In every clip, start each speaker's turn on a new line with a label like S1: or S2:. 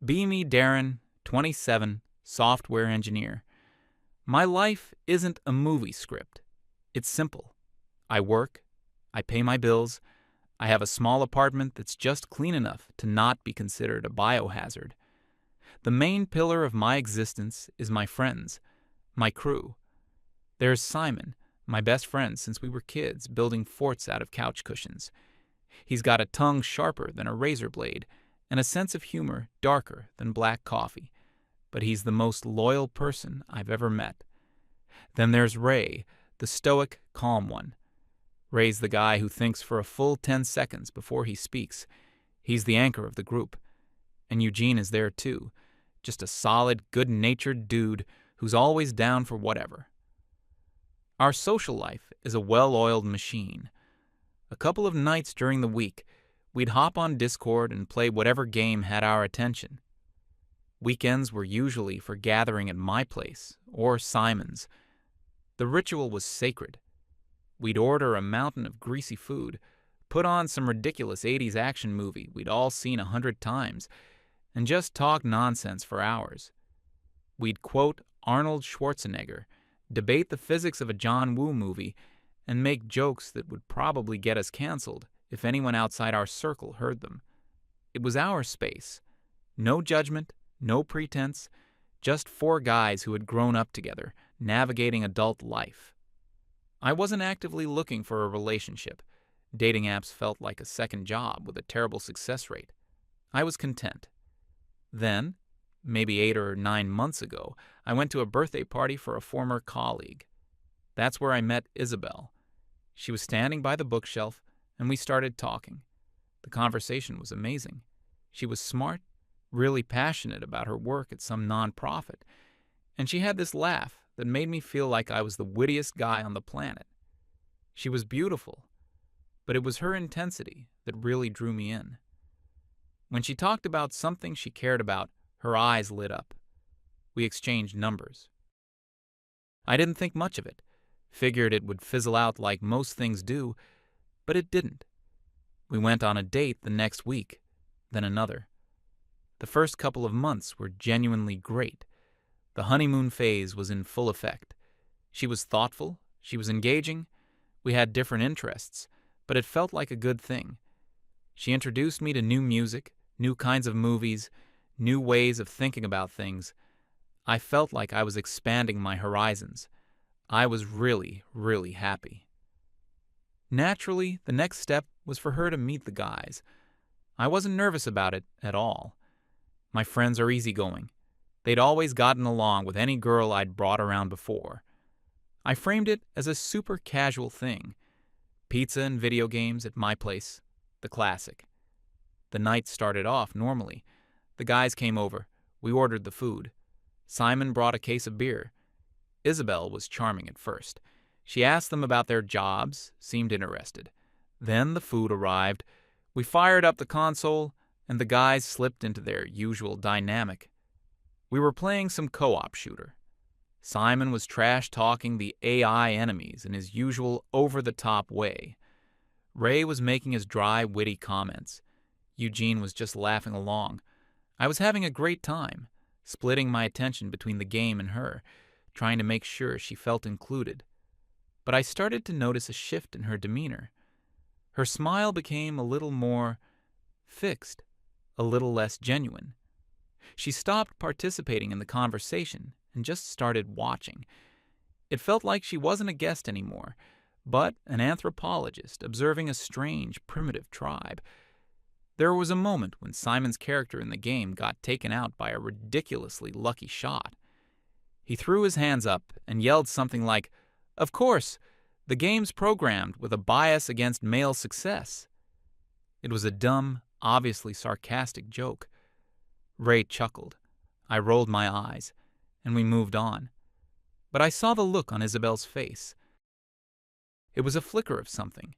S1: Be me, Darren, 27, software engineer. My life isn't a movie script. It's simple. I work, I pay my bills, I have a small apartment that's just clean enough to not be considered a biohazard. The main pillar of my existence is my friends, my crew. There's Simon, my best friend since we were kids, building forts out of couch cushions. He's got a tongue sharper than a razor blade and a sense of humor darker than black coffee, but he's the most loyal person I've ever met. Then there's Ray, the stoic, calm one. Ray's the guy who thinks for a full 10 seconds before he speaks. He's the anchor of the group. And Eugene is there too, just a solid, good-natured dude who's always down for whatever. Our social life is a well-oiled machine. A couple of nights during the week, we'd hop on Discord and play whatever game had our attention. Weekends were usually for gathering at my place or Simon's. The ritual was sacred. We'd order a mountain of greasy food, put on some ridiculous 80s action movie we'd all seen 100 times, and just talk nonsense for hours. We'd quote Arnold Schwarzenegger, debate the physics of a John Woo movie, and make jokes that would probably get us canceled if anyone outside our circle heard them. It was our space. No judgment, no pretense, just four guys who had grown up together, navigating adult life. I wasn't actively looking for a relationship. Dating apps felt like a second job with a terrible success rate. I was content. Then, maybe 8 or 9 months ago, I went to a birthday party for a former colleague. That's where I met Isabel. She was standing by the bookshelf, and we started talking. The conversation was amazing. She was smart, really passionate about her work at some nonprofit, and she had this laugh that made me feel like I was the wittiest guy on the planet. She was beautiful, but it was her intensity that really drew me in. When she talked about something she cared about, her eyes lit up. We exchanged numbers. I didn't think much of it, figured it would fizzle out like most things do, but it didn't. We went on a date the next week, then another. The first couple of months were genuinely great. The honeymoon phase was in full effect. She was thoughtful, she was engaging, we had different interests, but it felt like a good thing. She introduced me to new music, new kinds of movies, new ways of thinking about things. I felt like I was expanding my horizons. I was really, really happy. Naturally, the next step was for her to meet the guys. I wasn't nervous about it at all. My friends are easygoing. They'd always gotten along with any girl I'd brought around before. I framed it as a super casual thing. Pizza and video games at my place, the classic. The night started off normally. The guys came over. We ordered the food. Simon brought a case of beer. Isabel was charming at first. She asked them about their jobs, seemed interested. Then the food arrived. We fired up the console, and the guys slipped into their usual dynamic. We were playing some co-op shooter. Simon was trash-talking the AI enemies in his usual over-the-top way. Ray was making his dry, witty comments. Eugene was just laughing along. I was having a great time, splitting my attention between the game and her, trying to make sure she felt included. But I started to notice a shift in her demeanor. Her smile became a little more fixed, a little less genuine. She stopped participating in the conversation and just started watching. It felt like she wasn't a guest anymore, but an anthropologist observing a strange, primitive tribe. There was a moment when Simon's character in the game got taken out by a ridiculously lucky shot. He threw his hands up and yelled something like, "Of course, the game's programmed with a bias against male success." It was a dumb, obviously sarcastic joke. Ray chuckled. I rolled my eyes, and we moved on. But I saw the look on Isabel's face. It was a flicker of something,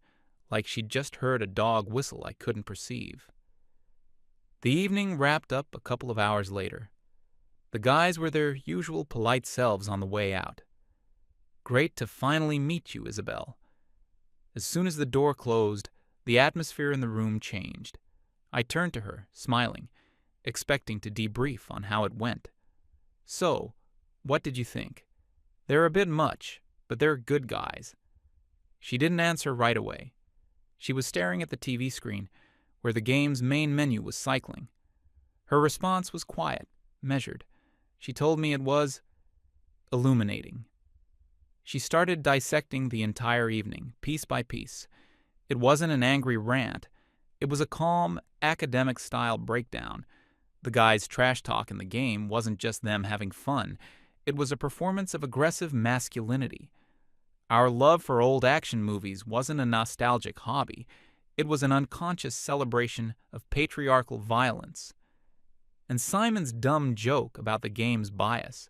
S1: like she'd just heard a dog whistle I couldn't perceive. The evening wrapped up a couple of hours later. The guys were their usual polite selves on the way out. "Great to finally meet you, Isabel." As soon as the door closed, the atmosphere in the room changed. I turned to her, smiling, expecting to debrief on how it went. "So, what did you think?" "They're a bit much, but they're good guys." She didn't answer right away. She was staring at the TV screen, where the game's main menu was cycling. Her response was quiet, measured. She told me it was illuminating. She started dissecting the entire evening, piece by piece. It wasn't an angry rant. It was a calm, academic-style breakdown. The guys' trash talk in the game wasn't just them having fun. It was a performance of aggressive masculinity. Our love for old action movies wasn't a nostalgic hobby. It was an unconscious celebration of patriarchal violence. And Simon's dumb joke about the game's bias.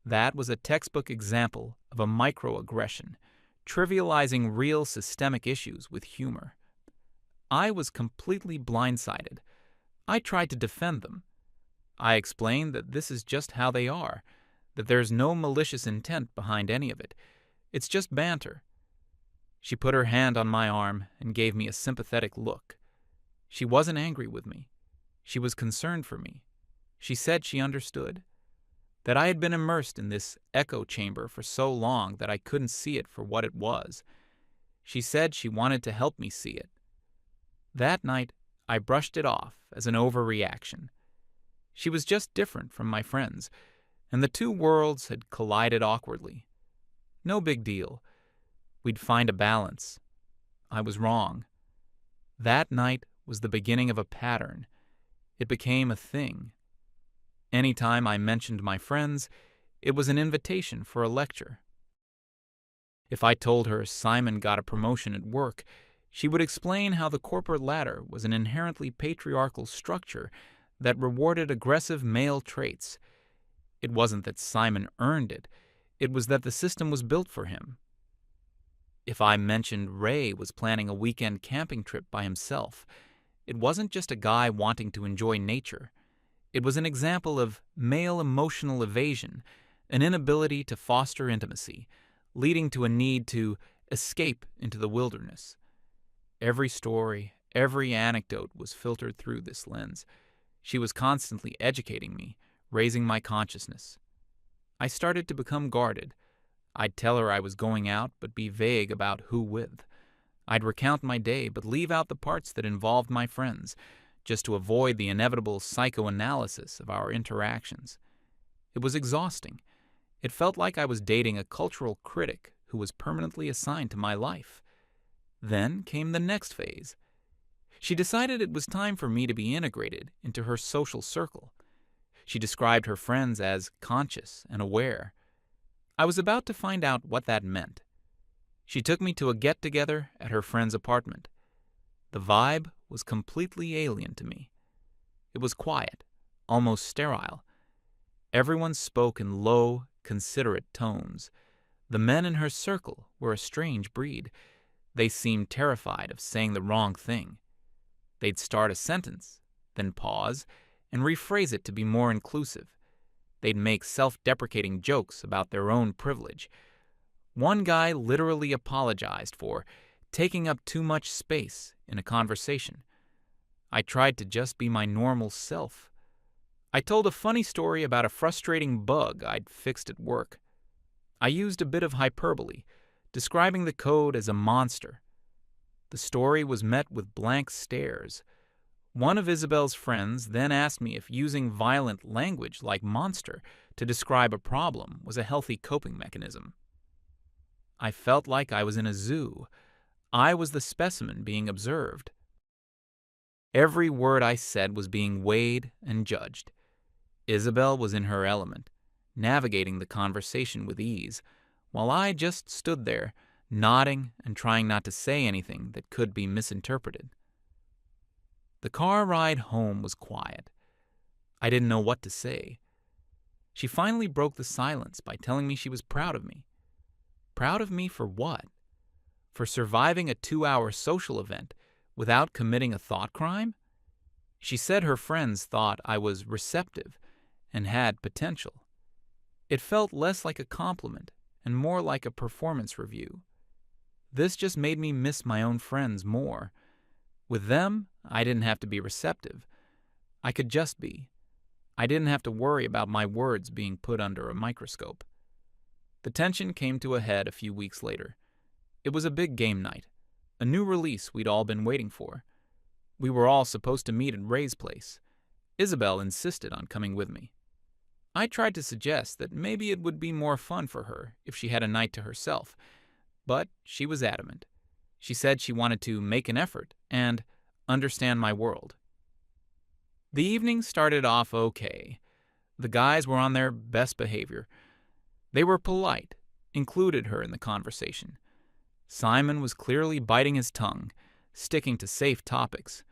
S1: That was a textbook example of a microaggression, trivializing real systemic issues with humor. I was completely blindsided. I tried to defend them. I explained that this is just how they are, that there's no malicious intent behind any of it. It's just banter. She put her hand on my arm and gave me a sympathetic look. She wasn't angry with me. She was concerned for me. She said she understood. That I had been immersed in this echo chamber for so long that I couldn't see it for what it was. She said she wanted to help me see it. That night, I brushed it off as an overreaction. She was just different from my friends, and the two worlds had collided awkwardly. No big deal. We'd find a balance. I was wrong. That night was the beginning of a pattern. It became a thing. Anytime I mentioned my friends, it was an invitation for a lecture. If I told her Simon got a promotion at work, she would explain how the corporate ladder was an inherently patriarchal structure that rewarded aggressive male traits. It wasn't that Simon earned it. It was that the system was built for him. If I mentioned Ray was planning a weekend camping trip by himself, it wasn't just a guy wanting to enjoy nature. It was an example of male emotional evasion, an inability to foster intimacy, leading to a need to escape into the wilderness. Every story, every anecdote was filtered through this lens. She was constantly educating me, raising my consciousness. I started to become guarded. I'd tell her I was going out, but be vague about who with. I'd recount my day, but leave out the parts that involved my friends, just to avoid the inevitable psychoanalysis of our interactions. It was exhausting. It felt like I was dating a cultural critic who was permanently assigned to my life. Then came the next phase. She decided it was time for me to be integrated into her social circle. She described her friends as conscious and aware. I was about to find out what that meant. She took me to a get-together at her friend's apartment. The vibe was completely alien to me. It was quiet, almost sterile. Everyone spoke in low, considerate tones. The men in her circle were a strange breed. They seemed terrified of saying the wrong thing. They'd start a sentence, then pause, and rephrase it to be more inclusive. They'd make self-deprecating jokes about their own privilege. One guy literally apologized for taking up too much space in a conversation. I tried to just be my normal self. I told a funny story about a frustrating bug I'd fixed at work. I used a bit of hyperbole, describing the code as a monster. The story was met with blank stares. One of Isabel's friends then asked me if using violent language like monster to describe a problem was a healthy coping mechanism. I felt like I was in a zoo. I was the specimen being observed. Every word I said was being weighed and judged. Isabel was in her element, navigating the conversation with ease, while I just stood there, nodding and trying not to say anything that could be misinterpreted. The car ride home was quiet. I didn't know what to say. She finally broke the silence by telling me she was proud of me. Proud of me for what? For surviving a 2-hour social event without committing a thought crime? She said her friends thought I was receptive and had potential. It felt less like a compliment and more like a performance review. This just made me miss my own friends more. With them, I didn't have to be receptive. I could just be. I didn't have to worry about my words being put under a microscope. The tension came to a head a few weeks later. It was a big game night, a new release we'd all been waiting for. We were all supposed to meet at Ray's place. Isabel insisted on coming with me. I tried to suggest that maybe it would be more fun for her if she had a night to herself, but she was adamant. She said she wanted to make an effort and understand my world. The evening started off okay. The guys were on their best behavior. They were polite, included her in the conversation. Simon was clearly biting his tongue, sticking to safe topics.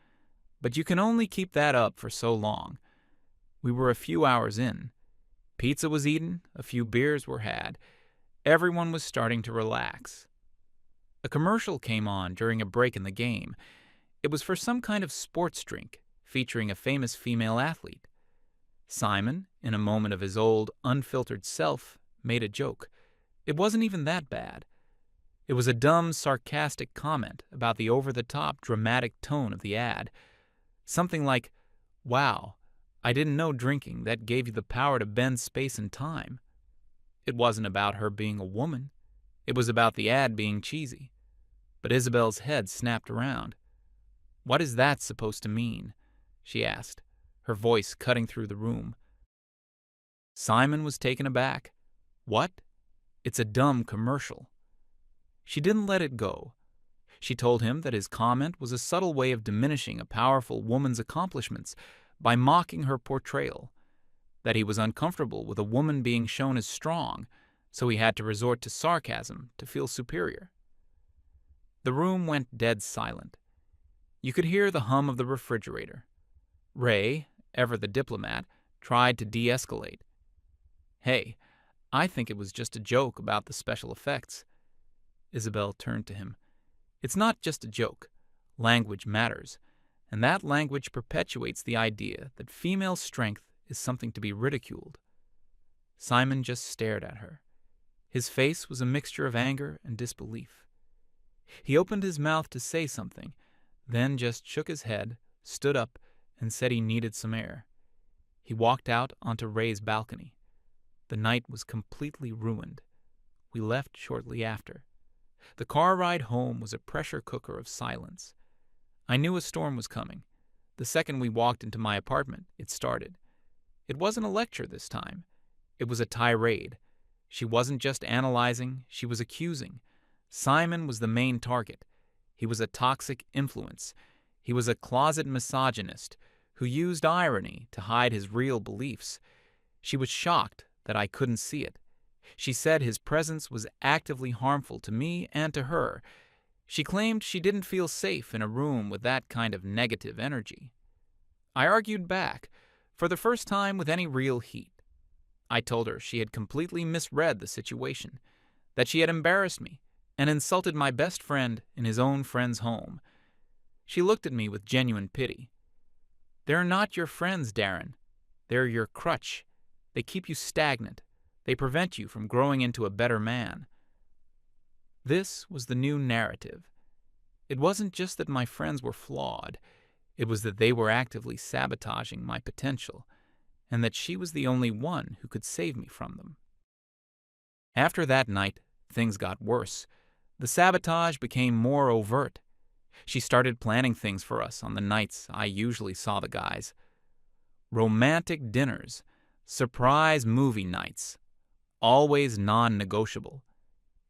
S1: But you can only keep that up for so long. We were a few hours in. Pizza was eaten, a few beers were had. Everyone was starting to relax. A commercial came on during a break in the game. It was for some kind of sports drink, featuring a famous female athlete. Simon, in a moment of his old, unfiltered self, made a joke. It wasn't even that bad. It was a dumb, sarcastic comment about the over-the-top, dramatic tone of the ad. Something like, "Wow, I didn't know drinking that gave you the power to bend space and time." It wasn't about her being a woman. It was about the ad being cheesy. But Isabel's head snapped around. "What is that supposed to mean?" she asked, her voice cutting through the room. Simon was taken aback. "What? It's a dumb commercial." She didn't let it go. She told him that his comment was a subtle way of diminishing a powerful woman's accomplishments by mocking her portrayal, that he was uncomfortable with a woman being shown as strong, so he had to resort to sarcasm to feel superior. The room went dead silent. You could hear the hum of the refrigerator. Ray, ever the diplomat, tried to de-escalate. "Hey, I think it was just a joke about the special effects." Isabel turned to him. "It's not just a joke. Language matters, and that language perpetuates the idea that female strength is something to be ridiculed." Simon just stared at her. His face was a mixture of anger and disbelief. He opened his mouth to say something, then just shook his head, stood up, and said he needed some air. He walked out onto Ray's balcony. The night was completely ruined. We left shortly after. The car ride home was a pressure cooker of silence. I knew a storm was coming. The second we walked into my apartment, it started. It wasn't a lecture this time. It was a tirade. She wasn't just analyzing, she was accusing. Simon was the main target. He was a toxic influence. He was a closet misogynist who used irony to hide his real beliefs. She was shocked that I couldn't see it. She said his presence was actively harmful to me and to her. She claimed she didn't feel safe in a room with that kind of negative energy. I argued back, for the first time with any real heat. I told her she had completely misread the situation, that she had embarrassed me and insulted my best friend in his own friend's home. She looked at me with genuine pity. "They're not your friends, Darren. They're your crutch. They keep you stagnant. They prevent you from growing into a better man." This was the new narrative. It wasn't just that my friends were flawed. It was that they were actively sabotaging my potential, and that she was the only one who could save me from them. After that night, things got worse. The sabotage became more overt. She started planning things for us on the nights I usually saw the guys. Romantic dinners, surprise movie nights, always non-negotiable.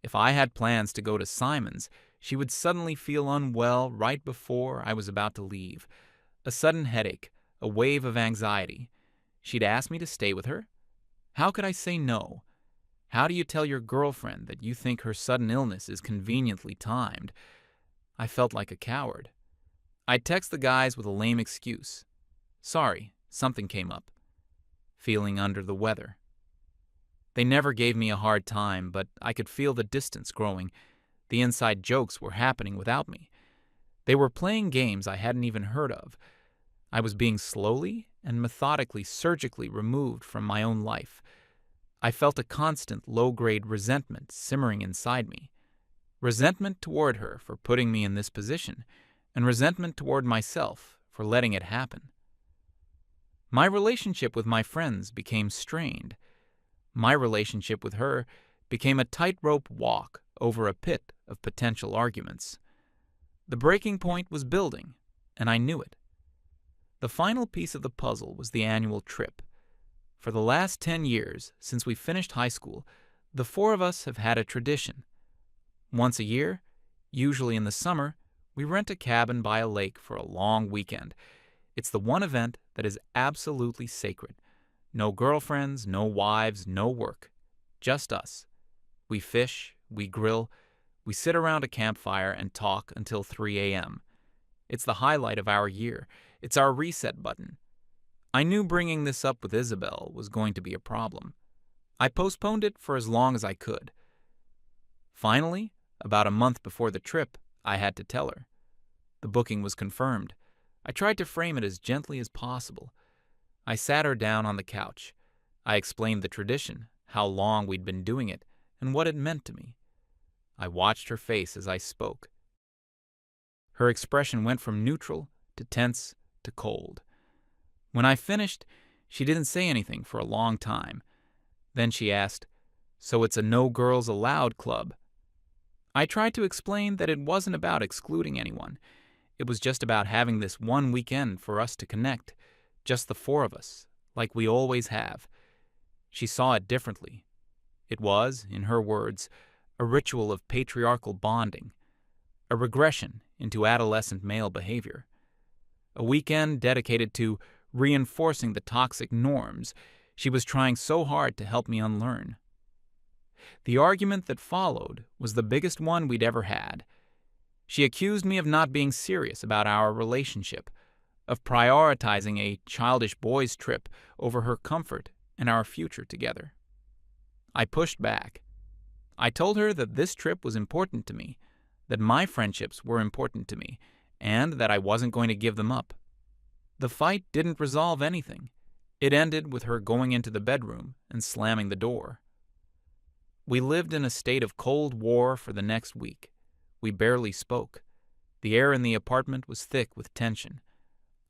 S1: If I had plans to go to Simon's, she would suddenly feel unwell right before I was about to leave. A sudden headache, a wave of anxiety. She'd ask me to stay with her. How could I say no? How do you tell your girlfriend that you think her sudden illness is conveniently timed? I felt like a coward. I'd text the guys with a lame excuse. "Sorry, something came up." Feeling under the weather. They never gave me a hard time, but I could feel the distance growing. The inside jokes were happening without me. They were playing games I hadn't even heard of. I was being slowly and methodically, surgically removed from my own life. I felt a constant low-grade resentment simmering inside me. Resentment toward her for putting me in this position, and resentment toward myself for letting it happen. My relationship with my friends became strained. My relationship with her became a tightrope walk over a pit of potential arguments. The breaking point was building, and I knew it. The final piece of the puzzle was the annual trip. For the last 10 years, since we finished high school, the four of us have had a tradition. Once a year, usually in the summer, we rent a cabin by a lake for a long weekend. It's the one event that is absolutely sacred. No girlfriends, no wives, no work. Just us. We fish, we grill, we sit around a campfire and talk until 3 a.m. It's the highlight of our year. It's our reset button. I knew bringing this up with Isabel was going to be a problem. I postponed it for as long as I could. Finally, about a month before the trip, I had to tell her. The booking was confirmed. I tried to frame it as gently as possible. I sat her down on the couch. I explained the tradition, how long we'd been doing it, and what it meant to me. I watched her face as I spoke. Her expression went from neutral to tense to cold. When I finished, she didn't say anything for a long time. Then she asked, "So it's a no girls allowed club?" I tried to explain that it wasn't about excluding anyone. It was just about having this one weekend for us to connect, just the four of us, like we always have. She saw it differently. It was, in her words, a ritual of patriarchal bonding, a regression into adolescent male behavior, a weekend dedicated to reinforcing the toxic norms she was trying so hard to help me unlearn. The argument that followed was the biggest one we'd ever had. She accused me of not being serious about our relationship, of prioritizing a childish boys' trip over her comfort and our future together. I pushed back. I told her that this trip was important to me, that my friendships were important to me, and that I wasn't going to give them up. The fight didn't resolve anything. It ended with her going into the bedroom and slamming the door. We lived in a state of Cold War for the next week. We barely spoke. The air in the apartment was thick with tension.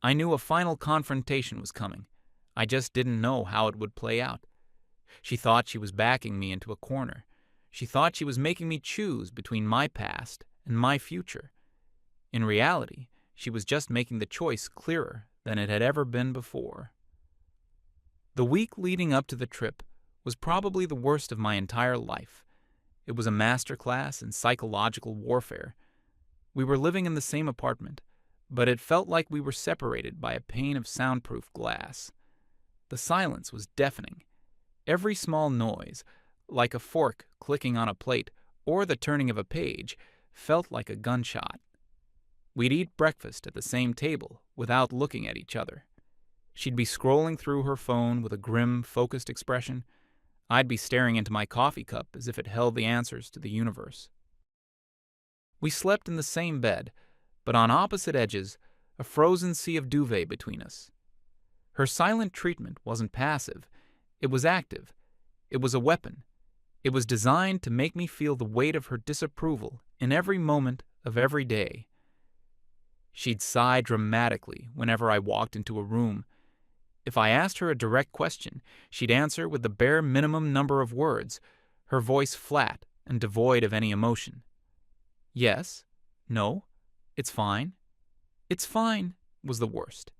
S1: I knew a final confrontation was coming. I just didn't know how it would play out. She thought she was backing me into a corner. She thought she was making me choose between my past and my future. In reality, she was just making the choice clearer than it had ever been before. The week leading up to the trip was probably the worst of my entire life. It was a masterclass in psychological warfare. We were living in the same apartment, but it felt like we were separated by a pane of soundproof glass. The silence was deafening. Every small noise, like a fork clicking on a plate or the turning of a page, felt like a gunshot. We'd eat breakfast at the same table without looking at each other. She'd be scrolling through her phone with a grim, focused expression. I'd be staring into my coffee cup as if it held the answers to the universe. We slept in the same bed, but on opposite edges, a frozen sea of duvet between us. Her silent treatment wasn't passive. It was active. It was a weapon. It was designed to make me feel the weight of her disapproval in every moment of every day. She'd sigh dramatically whenever I walked into a room. If I asked her a direct question, she'd answer with the bare minimum number of words, her voice flat and devoid of any emotion. Yes, no, it's fine. It's fine was the worst.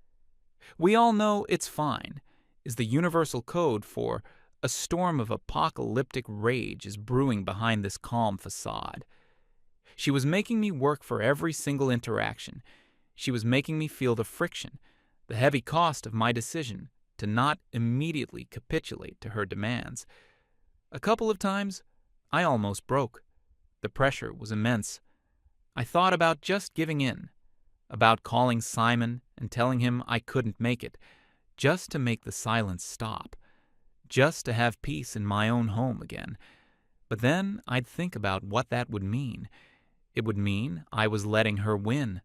S1: We all know it's fine is the universal code for a storm of apocalyptic rage is brewing behind this calm facade. She was making me work for every single interaction. She was making me feel the friction, the heavy cost of my decision to not immediately capitulate to her demands. A couple of times, I almost broke. The pressure was immense. I thought about just giving in, about calling Simon and telling him I couldn't make it, just to make the silence stop, just to have peace in my own home again. But then I'd think about what that would mean. It would mean I was letting her win,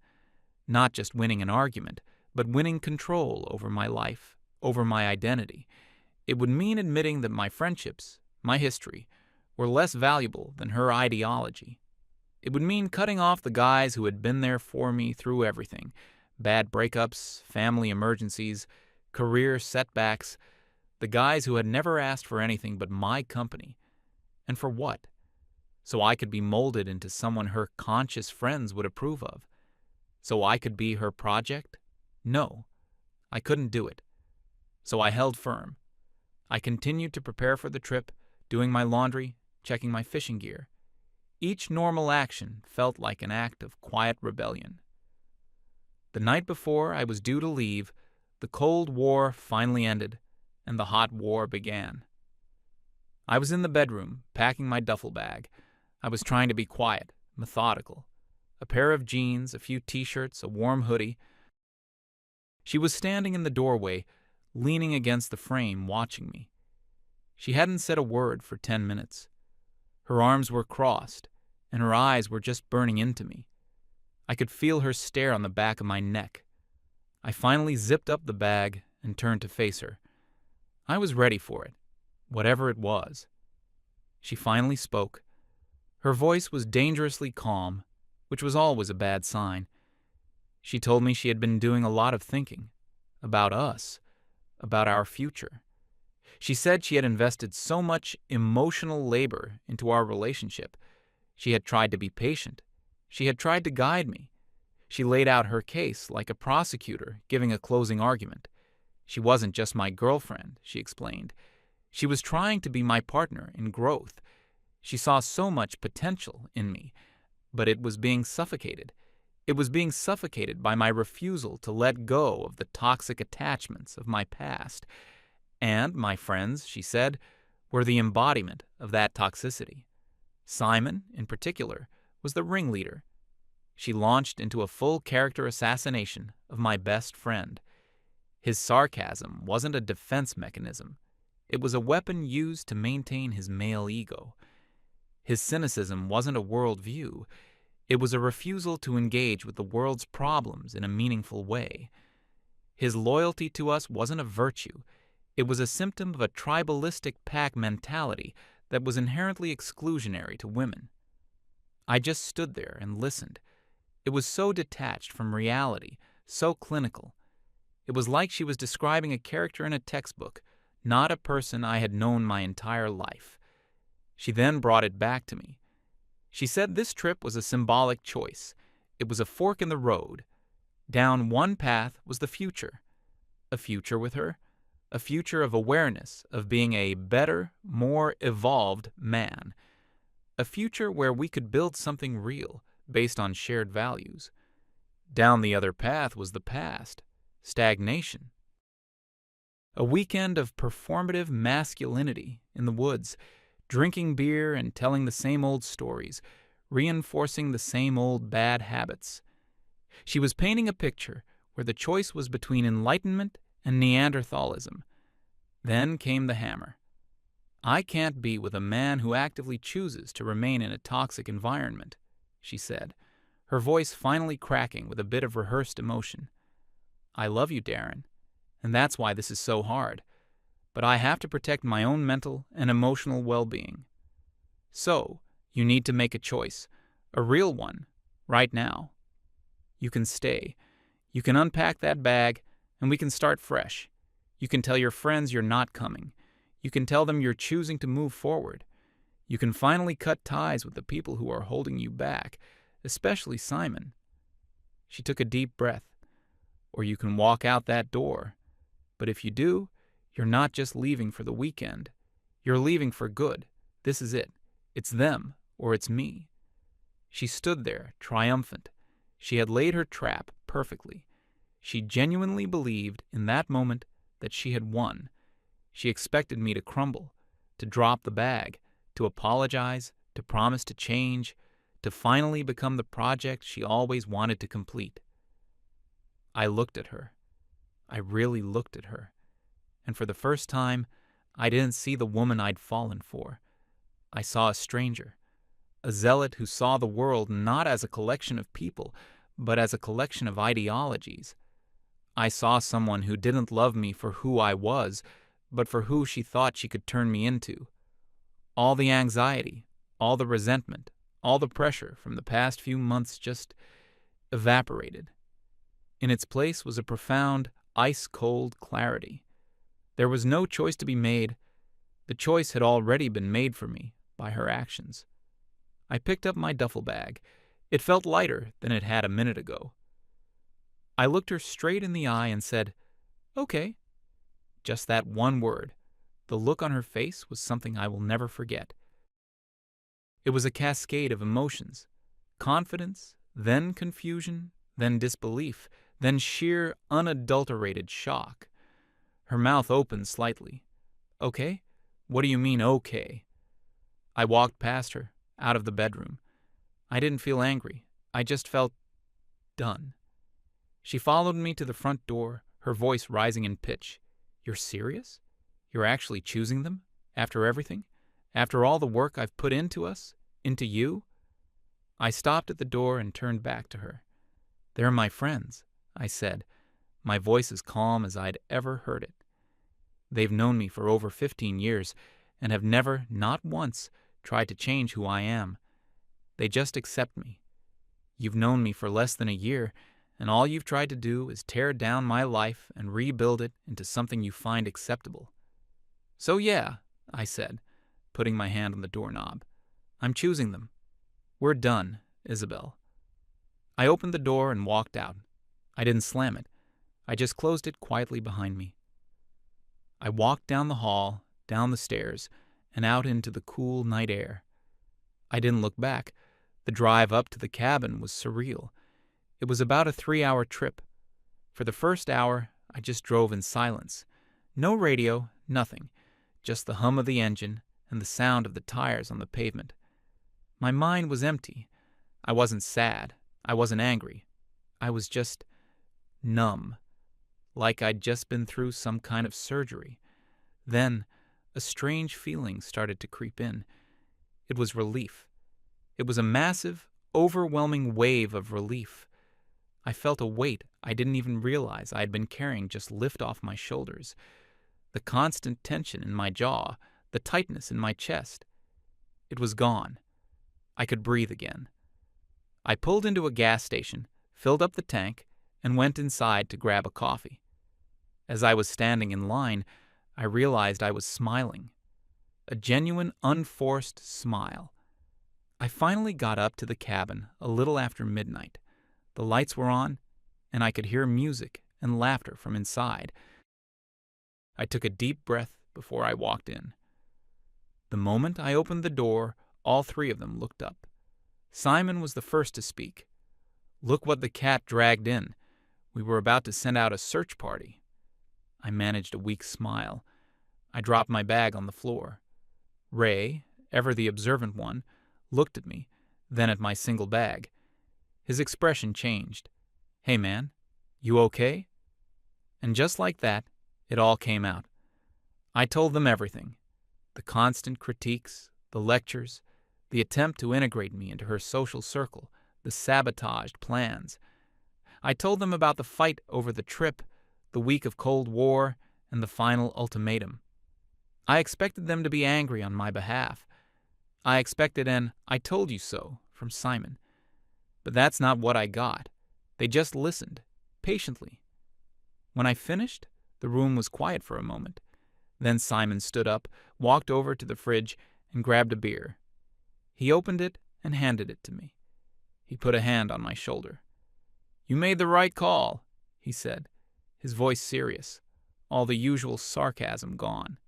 S1: not just winning an argument, but winning control over my life, over my identity. It would mean admitting that my friendships, my history, were less valuable than her ideology. It would mean cutting off the guys who had been there for me through everything, bad breakups, family emergencies, career setbacks, the guys who had never asked for anything but my company. And for what? So I could be molded into someone her conscious friends would approve of. So I could be her project? No, I couldn't do it. So I held firm. I continued to prepare for the trip, doing my laundry, checking my fishing gear. Each normal action felt like an act of quiet rebellion. The night before I was due to leave, the Cold War finally ended, and the hot war began. I was in the bedroom, packing my duffel bag. I was trying to be quiet, methodical. A pair of jeans, a few t-shirts, a warm hoodie. She was standing in the doorway, leaning against the frame, watching me. She hadn't said a word for 10 minutes. Her arms were crossed, and her eyes were just burning into me. I could feel her stare on the back of my neck. I finally zipped up the bag and turned to face her. I was ready for it, whatever it was. She finally spoke. Her voice was dangerously calm, which was always a bad sign. She told me she had been doing a lot of thinking, about us, about our future. She said she had invested so much emotional labor into our relationship. She had tried to be patient. She had tried to guide me. She laid out her case like a prosecutor giving a closing argument. She wasn't just my girlfriend, she explained. She was trying to be my partner in growth. She saw so much potential in me, but it was being suffocated. It was being suffocated by my refusal to let go of the toxic attachments of my past. And my friends, she said, were the embodiment of that toxicity. Simon, in particular, was the ringleader. She launched into a full character assassination of my best friend. His sarcasm wasn't a defense mechanism. It was a weapon used to maintain his male ego. His cynicism wasn't a worldview. It was a refusal to engage with the world's problems in a meaningful way. His loyalty to us wasn't a virtue. It was a symptom of a tribalistic pack mentality that was inherently exclusionary to women. I just stood there and listened. It was so detached from reality, so clinical. It was like she was describing a character in a textbook, not a person I had known my entire life. She then brought it back to me. She said this trip was a symbolic choice. It was a fork in the road. Down one path was the future. A future with her. A future of awareness, of being a better, more evolved man. A future where we could build something real, based on shared values. Down the other path was the past. Stagnation. A weekend of performative masculinity in the woods, drinking beer and telling the same old stories, reinforcing the same old bad habits. She was painting a picture where the choice was between enlightenment and Neanderthalism. Then came the hammer. I can't be with a man who actively chooses to remain in a toxic environment, she said, her voice finally cracking with a bit of rehearsed emotion. I love you, Darren, and that's why this is so hard, but I have to protect my own mental and emotional well-being. So, you need to make a choice, a real one, right now. You can stay. You can unpack that bag, and we can start fresh. You can tell your friends you're not coming. You can tell them you're choosing to move forward. You can finally cut ties with the people who are holding you back, especially Simon. She took a deep breath. Or you can walk out that door. But if you do, you're not just leaving for the weekend. You're leaving for good. This is it. It's them, or it's me. She stood there, triumphant. She had laid her trap perfectly. She genuinely believed in that moment that she had won. She expected me to crumble, to drop the bag, to apologize, to promise to change, to finally become the project she always wanted to complete. I looked at her. I really looked at her. And for the first time, I didn't see the woman I'd fallen for. I saw a stranger, a zealot who saw the world not as a collection of people, but as a collection of ideologies. I saw someone who didn't love me for who I was, but for who she thought she could turn me into. All the anxiety, all the resentment, all the pressure from the past few months just evaporated. In its place was a profound, ice-cold clarity. There was no choice to be made. The choice had already been made for me by her actions. I picked up my duffel bag. It felt lighter than it had a minute ago. I looked her straight in the eye and said, "Okay." Just that one word. The look on her face was something I will never forget. It was a cascade of emotions. Confidence, then confusion, then disbelief, then sheer, unadulterated shock. Her mouth opened slightly. "Okay? What do you mean, okay?" I walked past her, out of the bedroom. I didn't feel angry. I just felt done. She followed me to the front door, her voice rising in pitch. "You're serious? You're actually choosing them? After everything? After all the work I've put into us? Into you?" I stopped at the door and turned back to her. "They're my friends," I said, my voice as calm as I'd ever heard it. "They've known me for over 15 years and have never, not once, tried to change who I am. They just accept me. You've known me for less than a year, and all you've tried to do is tear down my life and rebuild it into something you find acceptable." "So yeah," I said, putting my hand on the doorknob. "I'm choosing them. We're done, Isabel." I opened the door and walked out. I didn't slam it. I just closed it quietly behind me. I walked down the hall, down the stairs, and out into the cool night air. I didn't look back. The drive up to the cabin was surreal. It was about a 3-hour trip. For the first hour, I just drove in silence. No radio, nothing. Just the hum of the engine and the sound of the tires on the pavement. My mind was empty. I wasn't sad. I wasn't angry. I was just numb, like I'd just been through some kind of surgery. Then, a strange feeling started to creep in. It was relief. It was a massive, overwhelming wave of relief. I felt a weight I didn't even realize I had been carrying just lift off my shoulders. The constant tension in my jaw, the tightness in my chest. It was gone. I could breathe again. I pulled into a gas station, filled up the tank, and went inside to grab a coffee. As I was standing in line, I realized I was smiling. A genuine, unforced smile. I finally got up to the cabin a little after midnight. The lights were on, and I could hear music and laughter from inside. I took a deep breath before I walked in. The moment I opened the door, all three of them looked up. Simon was the first to speak. "Look what the cat dragged in. We were about to send out a search party." I managed a weak smile. I dropped my bag on the floor. Ray, ever the observant one, looked at me, then at my single bag. His expression changed. "Hey man, you okay?" And just like that, it all came out. I told them everything. The constant critiques, the lectures, the attempt to integrate me into her social circle, the sabotaged plans. I told them about the fight over the trip, the week of Cold War, and the final ultimatum. I expected them to be angry on my behalf. I expected an "I told you so" from Simon. But that's not what I got. They just listened, patiently. When I finished, the room was quiet for a moment. Then Simon stood up, walked over to the fridge, and grabbed a beer. He opened it and handed it to me. He put a hand on my shoulder. "You made the right call," he said, his voice serious, all the usual sarcasm gone.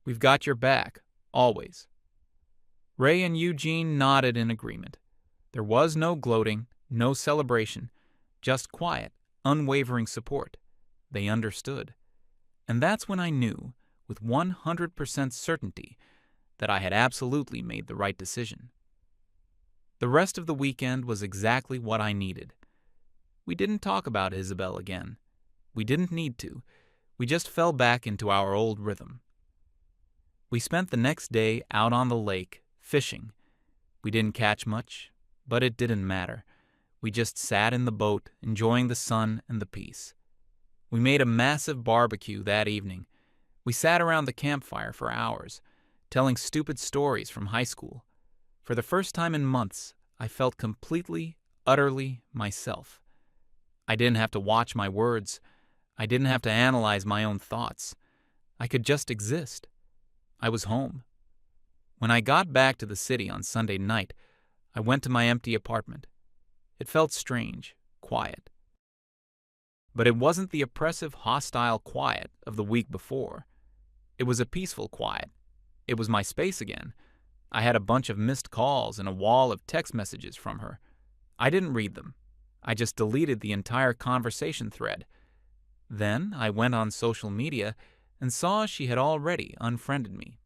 S1: "We've got your back, always." Ray and Eugene nodded in agreement. There was no gloating, no celebration, just quiet, unwavering support. They understood. And that's when I knew, with 100% certainty, that I had absolutely made the right decision. The rest of the weekend was exactly what I needed. We didn't talk about Isabel again. We didn't need to. We just fell back into our old rhythm. We spent the next day out on the lake, fishing. We didn't catch much, but it didn't matter. We just sat in the boat, enjoying the sun and the peace. We made a massive barbecue that evening. We sat around the campfire for hours, telling stupid stories from high school. For the first time in months, I felt completely, utterly myself. I didn't have to watch my words. I didn't have to analyze my own thoughts. I could just exist. I was home. When I got back to the city on Sunday night, I went to my empty apartment. It felt strange, quiet. But it wasn't the oppressive, hostile quiet of the week before. It was a peaceful quiet. It was my space again. I had a bunch of missed calls and a wall of text messages from her. I didn't read them. I just deleted the entire conversation thread. Then I went on social media and saw she had already unfriended me.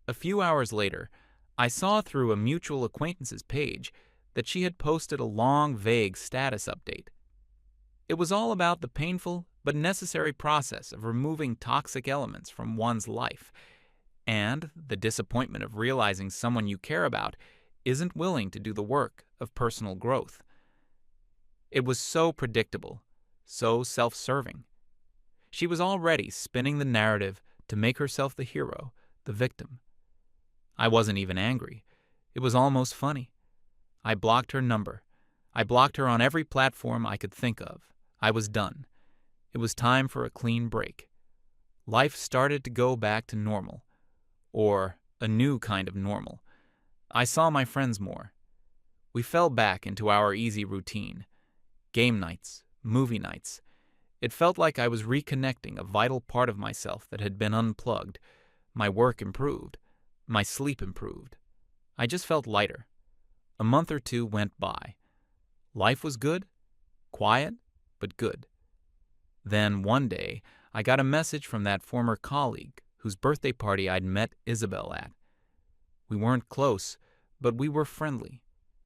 S1: A few hours later, I saw through a mutual acquaintance's page that she had posted a long, vague status update. It was all about the painful but necessary process of removing toxic elements from one's life, and the disappointment of realizing someone you care about isn't willing to do the work of personal growth. It was so predictable, so self-serving. She was already spinning the narrative to make herself the hero, the victim. I wasn't even angry. It was almost funny. I blocked her number. I blocked her on every platform I could think of. I was done. It was time for a clean break. Life started to go back to normal. Or a new kind of normal. I saw my friends more. We fell back into our easy routine. Game nights, movie nights. It felt like I was reconnecting a vital part of myself that had been unplugged. My work improved. My sleep improved. I just felt lighter. A month or two went by. Life was good, quiet, but good. Then one day, I got a message from that former colleague whose birthday party I'd met Isabel at. We weren't close, but we were friendly.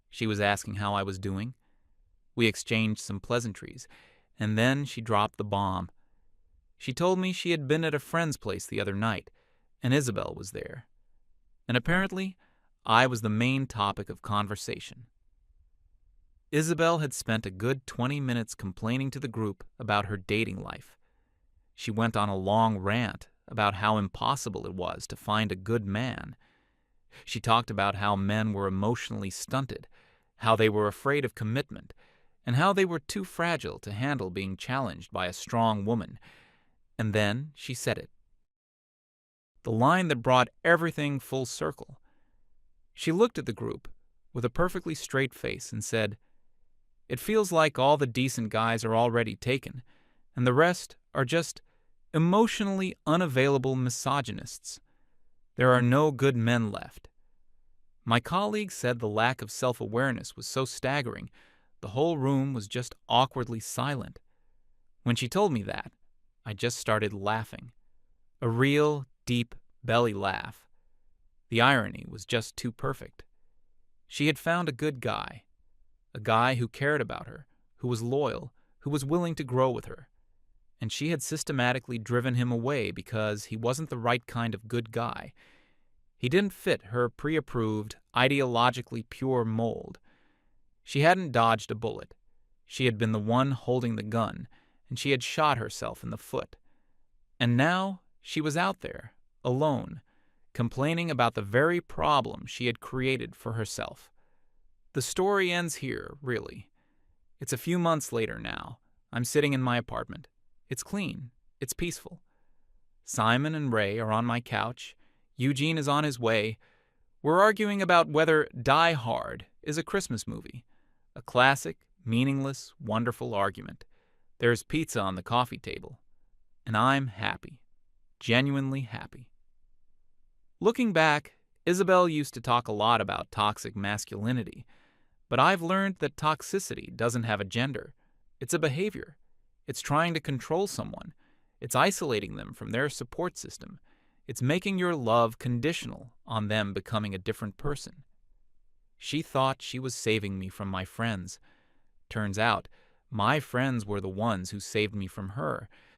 S1: She was asking how I was doing. We exchanged some pleasantries, and then she dropped the bomb. She told me she had been at a friend's place the other night, and Isabel was there. And apparently, I was the main topic of conversation. Isabel had spent a good 20 minutes complaining to the group about her dating life. She went on a long rant about how impossible it was to find a good man. She talked about how men were emotionally stunted, how they were afraid of commitment, and how they were too fragile to handle being challenged by a strong woman. And then she said it. The line that brought everything full circle. She looked at the group with a perfectly straight face and said, "It feels like all the decent guys are already taken, and the rest are just emotionally unavailable misogynists. There are no good men left." My colleague said the lack of self-awareness was so staggering, the whole room was just awkwardly silent. When she told me that, I just started laughing. A real, deep belly laugh. The irony was just too perfect. She had found a good guy. A guy who cared about her, who was loyal, who was willing to grow with her. And she had systematically driven him away because he wasn't the right kind of good guy. He didn't fit her pre-approved, ideologically pure mold. She hadn't dodged a bullet. She had been the one holding the gun, and she had shot herself in the foot. And now she was out there, alone, complaining about the very problem she had created for herself. The story ends here, really. It's a few months later now. I'm sitting in my apartment. It's clean. It's peaceful. Simon and Ray are on my couch. Eugene is on his way. We're arguing about whether Die Hard is a Christmas movie. A classic, meaningless, wonderful argument. There's pizza on the coffee table. And I'm happy. Genuinely happy. Looking back, Isabel used to talk a lot about toxic masculinity, but I've learned that toxicity doesn't have a gender. It's a behavior. It's trying to control someone. It's isolating them from their support system. It's making your love conditional on them becoming a different person. She thought she was saving me from my friends. Turns out, my friends were the ones who saved me from her.